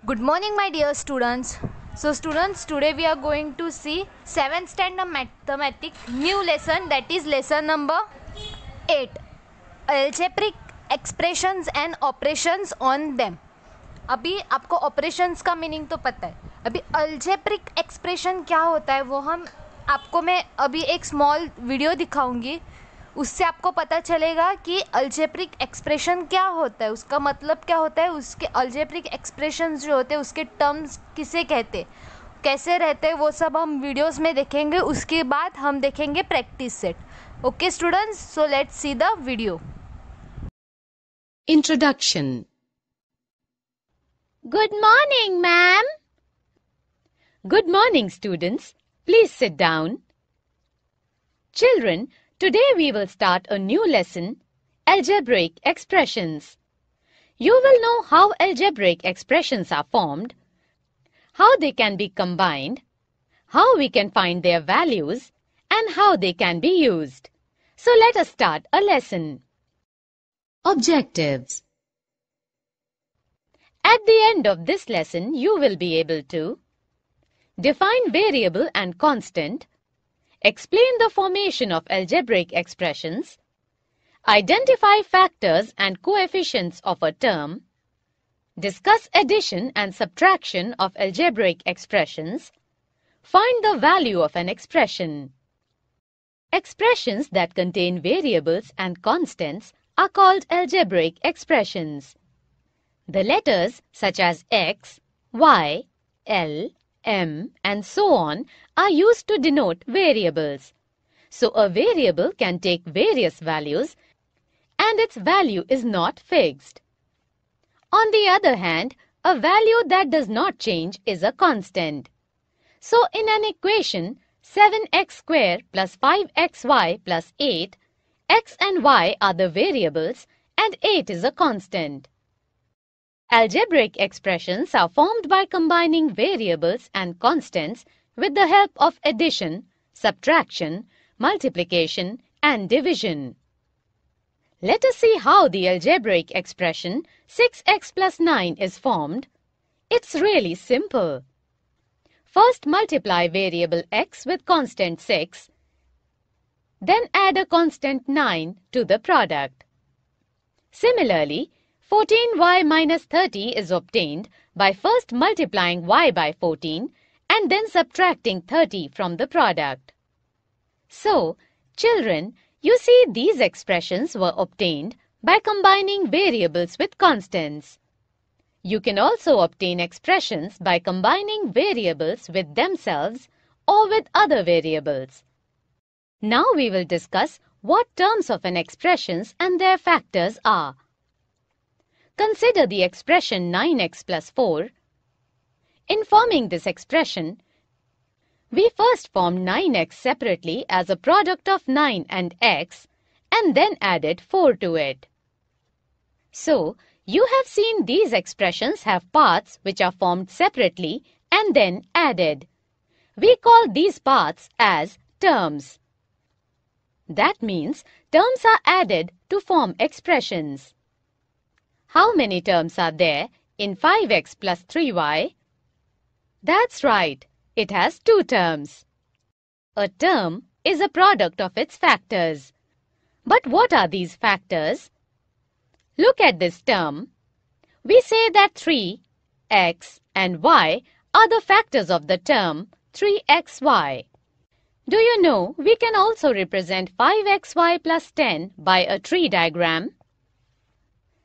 Good morning, my dear students. So, students, today we are going to see 7th standard mathematics new lesson, that is lesson number 8, algebraic expressions and operations on them. अभी आपको operations का meaning तो पता है. अभी algebraic expression क्या होता है वो हम आपको मैं अभी एक स्मॉल वीडियो दिखाऊंगी. उससे आपको पता चलेगा कि अल्जेब्रिक एक्सप्रेशन क्या होता है, उसका मतलब क्या होता है, उसके अल्जेब्रिक एक्सप्रेशंस जो होते हैं उसके टर्म्स किसे कहते, कैसे रहते हैं, वो सब हम वीडियोस में देखेंगे. उसके बाद हम देखेंगे practice set. Okay students, so let's see the video. Introduction. Good morning, ma'am. Good morning, students. Please sit down. Children, today we will start a new lesson, algebraic expressions. You will know how algebraic expressions are formed, how they can be combined, how we can find their values, and how they can be used. So let us start a lesson. Objectives. At the end of this lesson, you will be able to define variable and constant, explain the formation of algebraic expressions, identify factors and coefficients of a term, discuss addition and subtraction of algebraic expressions, find the value of an expression. Expressions that contain variables and constants are called algebraic expressions. The letters such as X, Y, L, M and so on are used to denote variables. So a variable can take various values and its value is not fixed. On the other hand, a value that does not change is a constant. So in an equation 7x square plus 5xy plus 8, x and y are the variables and 8 is a constant. Algebraic expressions are formed by combining variables and constants with the help of addition, subtraction, multiplication, and division. Let us see how the algebraic expression 6x plus 9 is formed. It's really simple. First multiply variable x with constant 6, then add a constant 9 to the product. Similarly, 14y minus 30 is obtained by first multiplying y by 14 and then subtracting 30 from the product. So, children, you see these expressions were obtained by combining variables with constants. You can also obtain expressions by combining variables with themselves or with other variables. Now we will discuss what terms of an expressions and their factors are. Consider the expression 9x plus 4. In forming this expression, we first formed 9x separately as a product of 9 and x and then added 4 to it. So, you have seen these expressions have parts which are formed separately and then added. We call these parts as terms. That means terms are added to form expressions. How many terms are there in 5x plus 3y? That's right, it has 2 terms. A term is a product of its factors. But what are these factors? Look at this term. We say that 3, x and y are the factors of the term 3xy. Do you know we can also represent 5xy plus 10 by a tree diagram?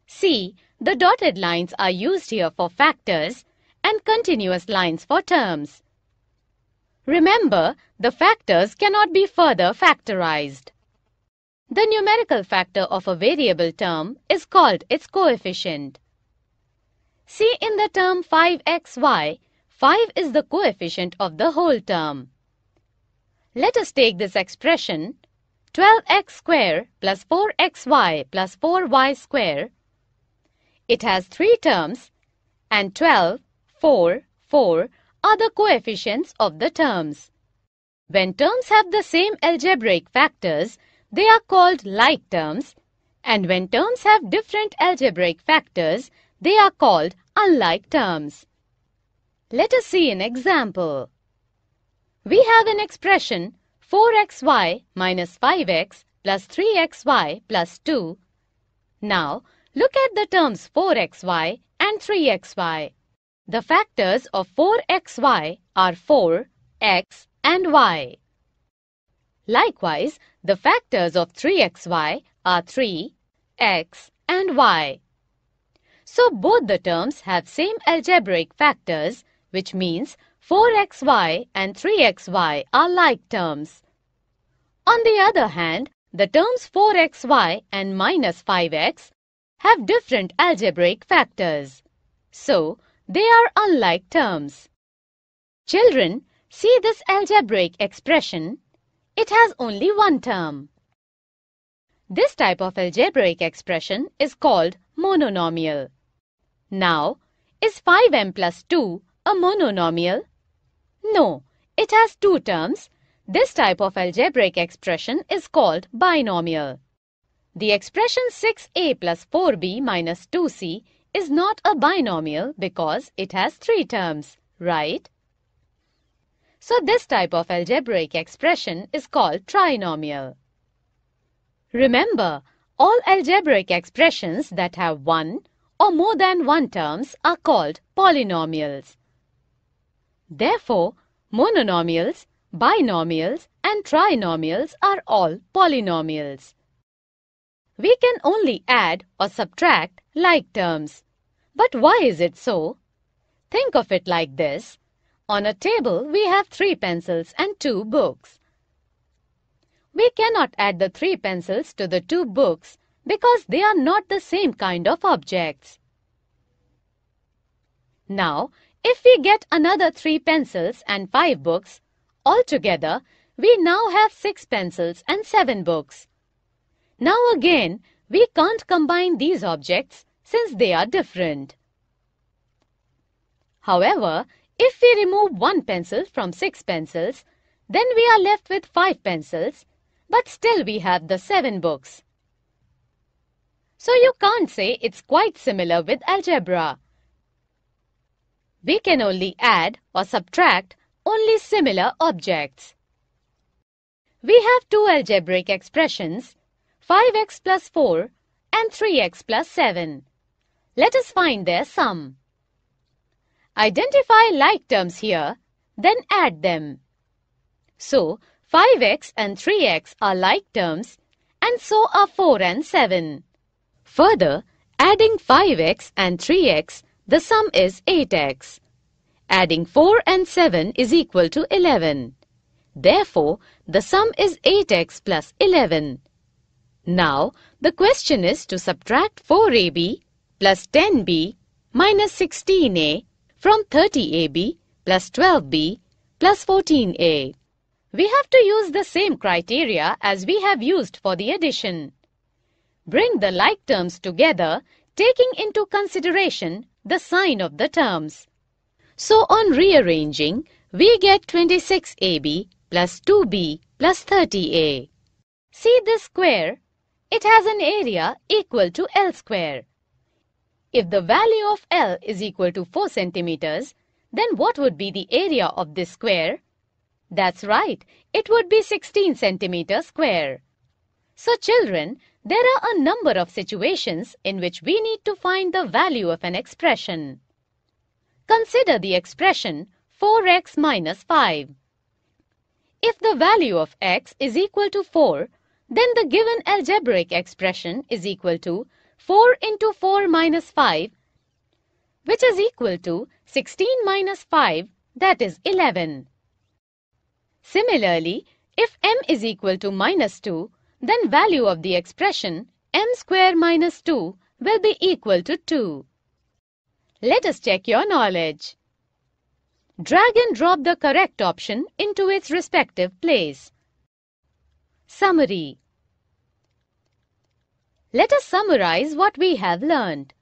See, the dotted lines are used here for factors and continuous lines for terms. Remember, the factors cannot be further factorized. The numerical factor of a variable term is called its coefficient. See in the term 5xy, 5 is the coefficient of the whole term. Let us take this expression 12x square plus 4xy plus 4y square. It has 3 terms and 12, 4, 4 are the coefficients of the terms. When terms have the same algebraic factors, they are called like terms, and when terms have different algebraic factors, they are called unlike terms. Let us see an example. We have an expression 4xy minus 5x plus 3xy plus 2. Now, look at the terms 4xy and 3xy. The factors of 4xy are 4, x and y. Likewise, the factors of 3xy are 3, x and y. So both the terms have same algebraic factors, which means 4xy and 3xy are like terms. On the other hand, the terms 4xy and minus 5x have different algebraic factors. So, they are unlike terms. Children, see this algebraic expression. It has only one term. This type of algebraic expression is called mononomial. Now, is 5m plus 2 a mononomial? No, it has two terms. This type of algebraic expression is called binomial. The expression 6a plus 4b minus 2c is not a binomial because it has three terms, right? So this type of algebraic expression is called trinomial. Remember, all algebraic expressions that have one or more than one terms are called polynomials. Therefore, mononomials, binomials and trinomials are all polynomials. We can only add or subtract like terms. But why is it so? Think of it like this. On a table, we have 3 pencils and 2 books. We cannot add the 3 pencils to the 2 books because they are not the same kind of objects. Now, if we get another 3 pencils and 5 books, altogether, we now have 6 pencils and 7 books. Now again, we can't combine these objects since they are different. However, if we remove 1 pencil from 6 pencils, then we are left with 5 pencils, but still we have the 7 books. So you can't say it's quite similar with algebra. We can only add or subtract only similar objects. We have two algebraic expressions, 5x plus 4 and 3x plus 7. Let us find their sum. Identify like terms here, then add them. So, 5x and 3x are like terms, and so are 4 and 7. Further, adding 5x and 3x, the sum is 8x. Adding 4 and 7 is equal to 11. Therefore, the sum is 8x plus 11. Now, the question is to subtract 4ab plus 10b minus 16a from 30ab plus 12b plus 14a. We have to use the same criteria as we have used for the addition. Bring the like terms together, taking into consideration the sign of the terms. So on rearranging, we get 26ab plus 2b plus 30a. See this square? It has an area equal to L square. If the value of L is equal to 4 centimeters, then what would be the area of this square? That's right, it would be 16 centimeters square. So children, there are a number of situations in which we need to find the value of an expression. Consider the expression 4x minus 5. If the value of x is equal to 4, then the given algebraic expression is equal to 4 into 4 minus 5, which is equal to 16 minus 5, that is 11. Similarly, if m is equal to minus 2, then value of the expression m square minus 2 will be equal to 2. Let us check your knowledge. Drag and drop the correct option into its respective place. Summary. Let us summarize what we have learned.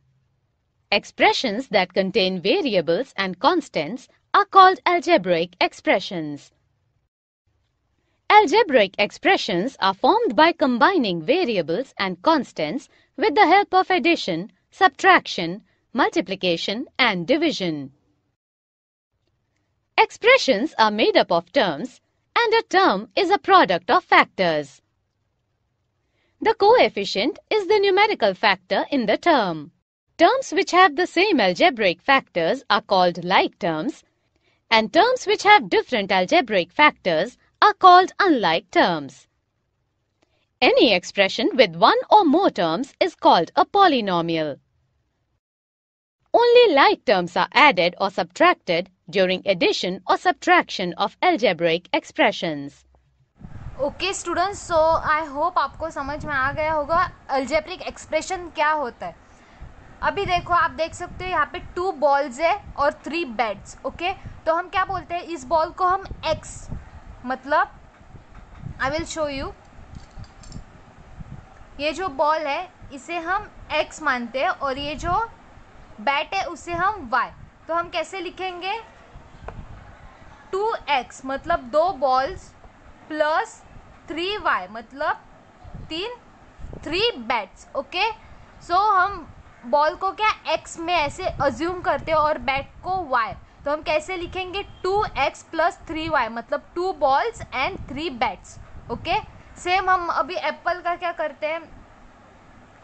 Expressions that contain variables and constants are called algebraic expressions. Algebraic expressions are formed by combining variables and constants with the help of addition, subtraction, multiplication and division. Expressions are made up of terms, and a term is a product of factors. The coefficient is the numerical factor in the term. Terms which have the same algebraic factors are called like terms, and terms which have different algebraic factors are called unlike terms. Any expression with one or more terms is called a polynomial. Only like terms are added or subtracted during addition or subtraction of algebraic expressions. Okay students, so I hope आपको समझ में आ गया होगा algebraic expression क्या होता है. अभी देखो, आप देख सकते हो यहाँ पे 2 बॉल्स है और 3 बैट्स. ओके, तो हम क्या बोलते हैं, इस बॉल को हम x, मतलब आई विल शो यू, ये जो बॉल है इसे हम x मानते हैं और ये जो बैट है उसे हम y. तो हम कैसे लिखेंगे, 2x मतलब 2 बॉल्स प्लस 3y मतलब 3 बैट्स. ओके, सो हम बॉल को क्या x में ऐसे अज्यूम करते हैं और बैट को y. तो हम कैसे लिखेंगे, 2x प्लस 3y मतलब 2 balls and 3 bats. Okay, same हम अभी एप्पल का क्या करते हैं.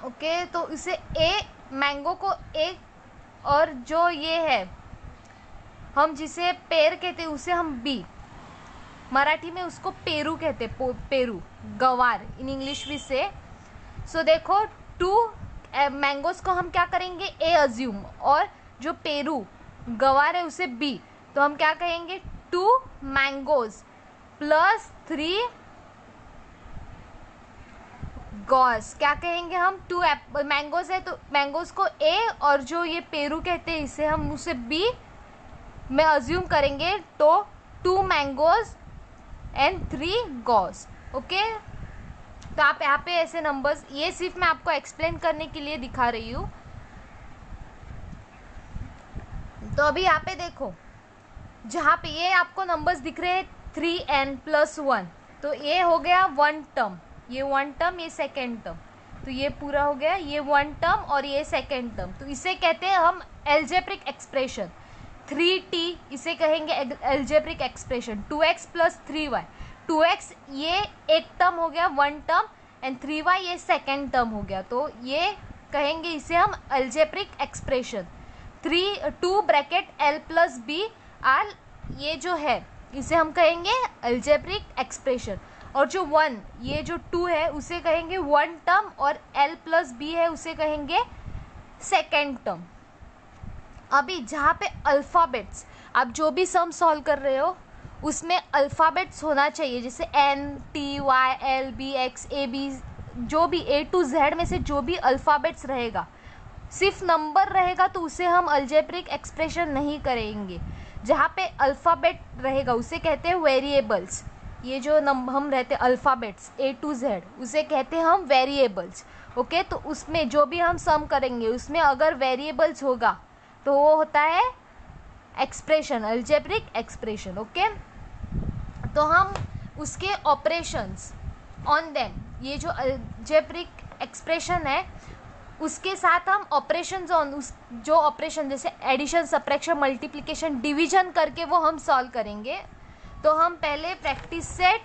ओके, तो इसे मैंगो को a, और जो ये है हम जिसे पेड़ कहते हैं उसे हम b, मराठी में उसको पेरू कहते, पेरू, गवार इन इंग्लिश भी से. सो देखो, 2 मैंगोज को हम क्या करेंगे, ए अज्यूम, और जो पेरू गवार है उसे बी. तो हम क्या कहेंगे, 2 मैंगोज प्लस 3 गॉस. क्या कहेंगे हम, 2 मैंगोज है तो मैंगोज को ए, और जो ये पेरू कहते हैं इसे हम उसे बी में अज्यूम करेंगे. तो 2 मैंगोज एंड 3 गॉस. ओके, तो आप यहाँ पे ऐसे नंबर्स, ये सिर्फ मैं आपको एक्सप्लेन करने के लिए दिखा रही हूँ. तो अभी यहाँ पे देखो, जहाँ पे ये आपको नंबर्स दिख रहे हैं 3n + 1, तो ये हो गया 1 टर्म, ये 1 टर्म, ये सेकेंड टर्म. तो ये पूरा हो गया, ये 1 टर्म और ये सेकेंड टर्म. तो इसे कहते हैं हम एल्जेब्रिक एक्सप्रेशन. 3t इसे कहेंगे algebraic expression. 2x plus 3y, 2x ये एक टर्म हो गया, 1 टर्म, एंड 3y ये सेकेंड टर्म हो गया. तो ये कहेंगे इसे हम algebraic expression. 2 bracket l plus b R, ये जो है इसे हम कहेंगे एल्जेब्रिक एक्सप्रेशन. और जो 1, ये जो 2 है उसे कहेंगे 1 टर्म, और l प्लस b है उसे कहेंगे सेकेंड टर्म. अभी जहाँ पे अल्फ़ाबेट्स, आप जो भी सम सॉल्व कर रहे हो उसमें अल्फ़ाबेट्स होना चाहिए, जैसे n, t, y, l, b, x, a, b, जो भी a to z में से जो भी अल्फ़ाबेट्स रहेगा, सिर्फ नंबर रहेगा तो उसे हम अलजेब्रिक एक्सप्रेशन नहीं करेंगे. जहाँ पे अल्फ़ाबेट रहेगा उसे कहते हैं वेरिएबल्स. ये जो हम रहते हैं अल्फ़ाबेट्स a to z उसे कहते हैं हम वेरिएबल्स. ओके, तो उसमें जो भी हम सम करेंगे उसमें अगर वेरिएबल्स होगा तो वो होता है एक्सप्रेशन, अलजेब्रिक एक्सप्रेशन. ओके, तो हम उसके ऑपरेशंस ऑन देम, ये जो अलजेब्रिक एक्सप्रेशन है उसके साथ हम ऑपरेशंस ऑन उस जो ऑपरेशन जैसे एडिशन, सब्ट्रैक्शन, मल्टीप्लिकेशन, डिवीजन करके वो हम सॉल्व करेंगे. तो हम पहले प्रैक्टिस सेट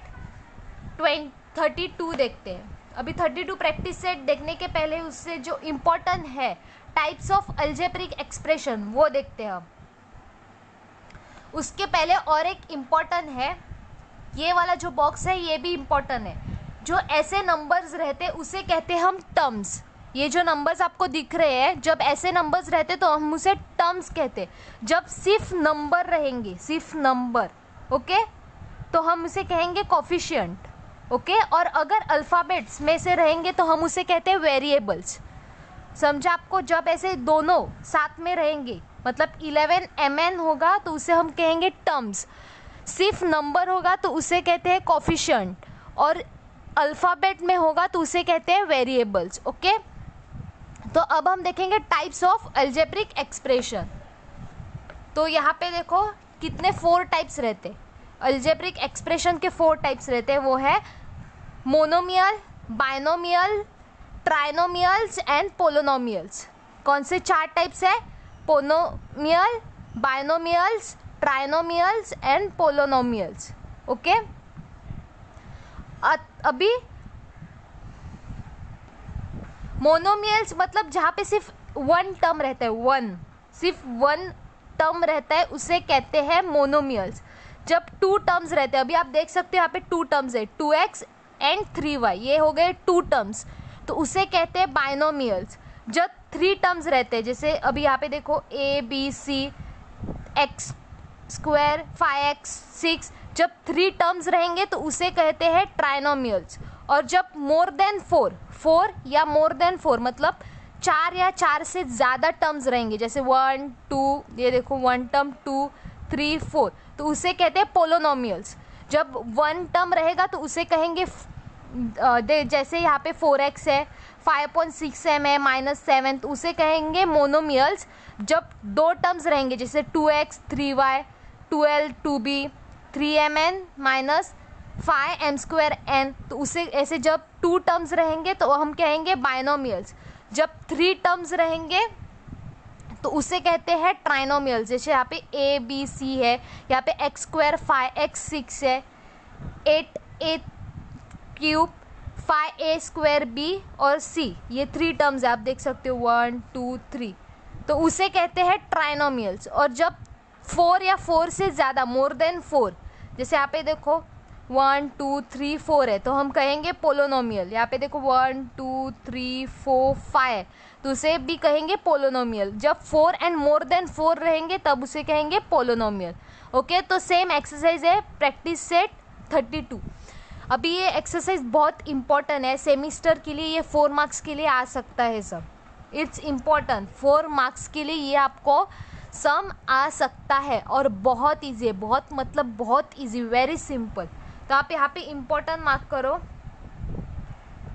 32 देखते हैं. अभी 32 प्रैक्टिस सेट देखने के पहले उससे जो इम्पोर्टेंट है टाइप्स ऑफ अलजेब्रिक एक्सप्रेशन वो देखते हैं हम. उसके पहले और एक इम्पोर्टेंट है, ये वाला जो बॉक्स है ये भी इम्पोर्टेंट है. जो ऐसे नंबर्स रहते हैं उसे कहते हैं हम टर्म्स. ये जो नंबर्स आपको दिख रहे हैं, जब ऐसे नंबर्स रहते तो हम उसे टर्म्स कहते. जब सिर्फ नंबर रहेंगे, सिर्फ नंबर, ओके, तो हम उसे कहेंगे कोफिशिएंट. ओके, और अगर अल्फ़ाबेट्स में से रहेंगे तो हम उसे कहते हैं वेरिएबल्स. समझा आपको. जब ऐसे दोनों साथ में रहेंगे, मतलब 11 mn होगा तो उसे हम कहेंगे टर्म्स. सिर्फ नंबर होगा तो उसे कहते हैं कोफिशिएंट, और अल्फ़ाबेट में होगा तो उसे कहते हैं वेरिएबल्स. ओके, तो अब हम देखेंगे टाइप्स ऑफ अलजेब्रिक एक्सप्रेशन. तो यहाँ पे देखो कितने 4 टाइप्स रहते हैं अलजेब्रिक एक्सप्रेशन के. 4 टाइप्स रहते हैं, वो है monomial, binomial, trinomials and polynomials. कौन से 4 टाइप्स है, monomial, binomials, trinomials and polynomials. Okay, अभी मोनोमियल्स मतलब जहाँ पे सिर्फ वन टर्म रहता है, सिर्फ वन टर्म रहता है, उसे कहते हैं मोनोमियल्स। जब टू टर्म्स रहते हैं, अभी आप देख सकते हो यहाँ पे टू टर्म्स है, 2x एंड 3y, ये हो गए टू टर्म्स, तो उसे कहते हैं बाइनोमियल्स। जब थ्री टर्म्स रहते हैं, जैसे अभी यहाँ पे देखो a b c x square 5x 6, जब थ्री टर्म्स रहेंगे तो उसे कहते हैं ट्राइनोमियल्स। और जब मोर देन फोर या मोर देन फोर मतलब चार या चार से ज़्यादा टर्म्स रहेंगे, जैसे 1 2, ये देखो 1 टर्म 2 3 4, तो उसे कहते हैं पोलोनोमियल्स। जब वन टर्म रहेगा तो उसे कहेंगे जैसे यहाँ पे 4x है, 5.6m है, -7, तो उसे कहेंगे मोनोमियल्स। जब दो टर्म्स रहेंगे, जैसे 2x 3y 12 2b 3mn -5m²n, तो उसे ऐसे जब टू टर्म्स रहेंगे तो हम कहेंगे बाइनोमियल्स। जब थ्री टर्म्स रहेंगे तो उसे कहते हैं ट्राइनोमियल्स। जैसे यहाँ पे a b c है, यहाँ पे x स्क्वायर 5x 6 है, 8a cube 5a square b और c, ये थ्री टर्म्स है, आप देख सकते हो 1 2 3, तो उसे कहते हैं ट्राइनोमियल्स। और जब फोर या फोर से ज़्यादा मोर देन फोर, जैसे यहाँ पे देखो 1 2 3 4 है, तो हम कहेंगे पोलोनोमियल। यहाँ पे देखो 1 2 3 4 5, तो उसे भी कहेंगे पोलोनोमियल। जब four and more than four रहेंगे तब उसे कहेंगे पोलोनोमियल। ओके, तो सेम एक्सरसाइज है प्रैक्टिस सेट 32। अभी ये एक्सरसाइज बहुत इंपॉर्टेंट है सेमिस्टर के लिए, ये 4 मार्क्स के लिए आ सकता है सब, इट्स इम्पॉर्टेंट 4 मार्क्स के लिए ये आपको सम आ सकता है और बहुत ईजी है, बहुत मतलब बहुत ईजी, वेरी सिंपल। तो आप यहाँ पे इम्पोर्टेंट मार्क करो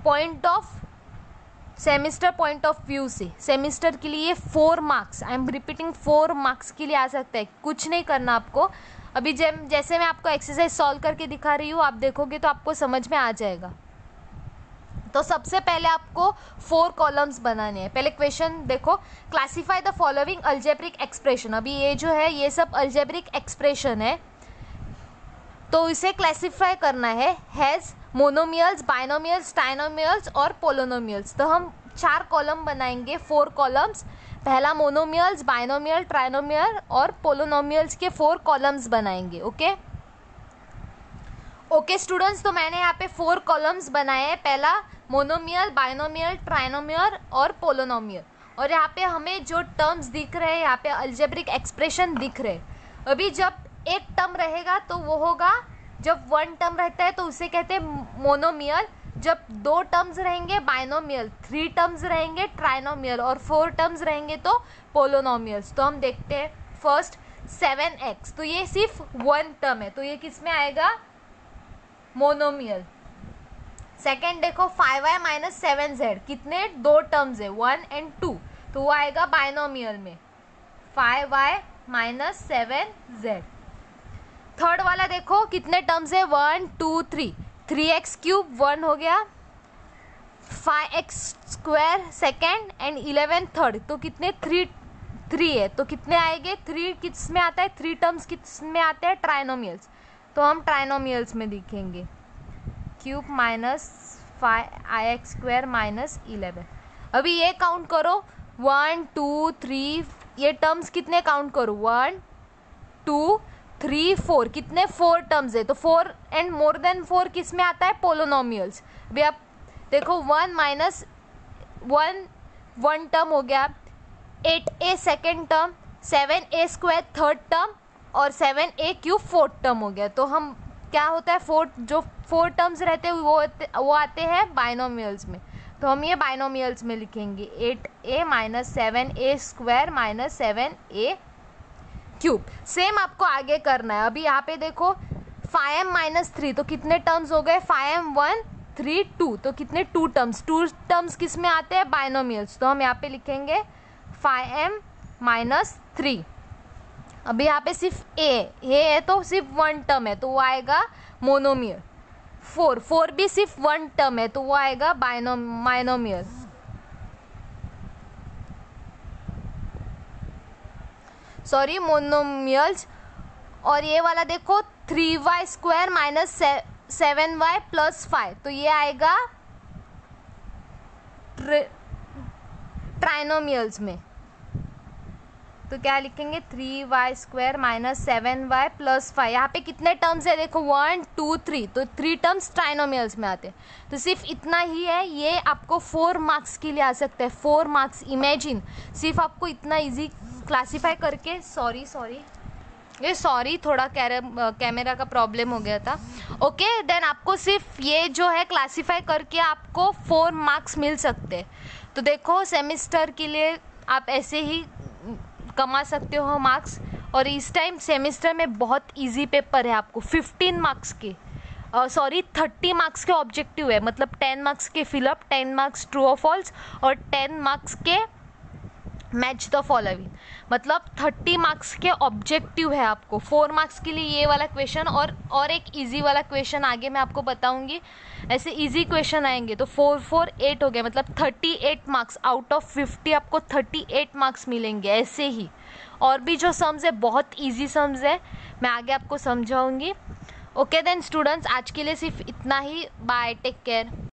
point of semester point of view से। सेमिस्टर के लिए 4 marks, I am repeating 4 marks के लिए आ सकता है, कुछ नहीं करना आपको। अभी जैसे मैं आपको एक्सरसाइज सॉल्व करके दिखा रही हूँ, आप देखोगे तो आपको समझ में आ जाएगा। तो सबसे पहले आपको 4 कॉलम्स बनाने हैं। पहले क्वेश्चन देखो, classify the following algebraic expression. अभी ये जो है ये सब अल्जेब्रिक एक्सप्रेशन है, तो इसे क्लासिफाई करना है हैज़ मोनोमियल्स, बाइनोमियल्स, ट्राइनोमियल्स और पोलोनोमियल्स। तो हम 4 कॉलम बनाएंगे, 4 कॉलम्स। पहला मोनोमियल्स, बाइनोमियल, ट्राइनोमियल और पोलोनोमियल्स के 4 कॉलम्स बनाएंगे। ओके स्टूडेंट्स, तो मैंने यहाँ पे 4 कॉलम्स बनाए हैं। पहला मोनोमियल, बाइनोमियल, ट्राइनोमियल और पोलोनोमियल। और यहाँ पे हमें जो टर्म्स दिख रहे हैं, यहाँ पे अल्जेब्रिक एक्सप्रेशन दिख रहे हैं। अभी जब एक टर्म रहेगा तो वो होगा, जब वन टर्म रहता है तो उसे कहते हैं मोनोमियल, जब 2 टर्म्स रहेंगे बाइनोमियल, 3 टर्म्स रहेंगे ट्राइनोमियल और 4 टर्म्स रहेंगे तो पोलोनोमियल्स। तो हम देखते हैं फर्स्ट 7x, तो ये सिर्फ 1 टर्म है, तो ये किस में आएगा, मोनोमियल। सेकेंड देखो 5y - 7z, कितने 2 टर्म्स है 1 and 2, तो वो आएगा बाइनोमियल में 5y - 7z। थर्ड वाला देखो कितने टर्म्स है 1 2 3, 3x क्यूब 1 हो गया, 5x square second and 11 third, तो कितने 3 है, तो कितने आएंगे 3 किस में आता है, 3 टर्म्स किस में आते हैं, ट्राइनोमियल्स। तो हम ट्राइनोमियल्स में लिखेंगे क्यूब -5ix स्क्वायर -11। अभी ये काउंट करो 1 2 3, ये टर्म्स कितने काउंट करो 1 2 3 4, कितने 4 टर्म्स है, तो 4 एंड मोर देन 4 किस में आता है, पोलोनोमियल्स। अभी आप देखो 1 - 1 टर्म हो गया, 8a second term, 7a square third term और 7a क्यूब फोर्थ टर्म हो गया। तो हम क्या होता है, जो 4 टर्म्स रहते हैं वो आते हैं बाइनोमियल्स में, तो हम ये बाइनोमियल्स में लिखेंगे 8a - 7a square -7a cube. Same आपको आगे करना है। अभी यहाँ पे देखो 5m - 3, तो कितने टर्म्स हो गए, 5m 1 3 2, तो कितने 2 टर्म्स किस में आते हैं, बाइनोमियल्स। तो हम यहाँ पे लिखेंगे 5m - 3। अभी यहाँ पे सिर्फ a है तो सिर्फ 1 टर्म है, तो वो आएगा मोनोमियल। 4 भी सिर्फ 1 टर्म है, तो वो आएगा बाइनोमियल। Sorry monomials. और ये वाला देखो 3y² माइनस 7y प्लस 5, तो ये आएगा ट्राइनोमियल्स में। तो क्या लिखेंगे 3y² माइनस 7y प्लस 5। यहाँ पे कितने टर्म्स है देखो 1 2 3, तो 3 टर्म्स ट्राइनोमियल्स में आते हैं। तो सिर्फ इतना ही है, ये आपको 4 मार्क्स के लिए आ सकता है, 4 मार्क्स। इमेजिन सिर्फ आपको इतना इजी क्लासीफाई करके, सॉरी थोड़ा कैमरा का प्रॉब्लम हो गया था। ओके देन आपको सिर्फ ये जो है क्लासीफाई करके आपको 4 मार्क्स मिल सकते हैं। तो देखो सेमेस्टर के लिए आप ऐसे ही कमा सकते हो मार्क्स। और इस टाइम सेमेस्टर में बहुत इजी पेपर है, आपको 15 मार्क्स के 30 मार्क्स के ऑब्जेक्टिव है, मतलब 10 मार्क्स के फिलअप, 10 मार्क्स ट्रू और फॉल्स और 10 मार्क्स के मैच द फॉलोइंग, मतलब 30 मार्क्स के ऑब्जेक्टिव है आपको। 4 मार्क्स के लिए ये वाला क्वेश्चन और एक इजी वाला क्वेश्चन आगे मैं आपको बताऊंगी। ऐसे इजी क्वेश्चन आएंगे तो 4 4 8 हो गया, मतलब 38 मार्क्स आउट ऑफ 50 आपको 38 मार्क्स मिलेंगे। ऐसे ही और भी जो सम्स है बहुत इजी सम्स है, मैं आगे आपको समझाऊंगी। ओके देन स्टूडेंट्स, आज के लिए सिर्फ इतना ही। Bye, take care.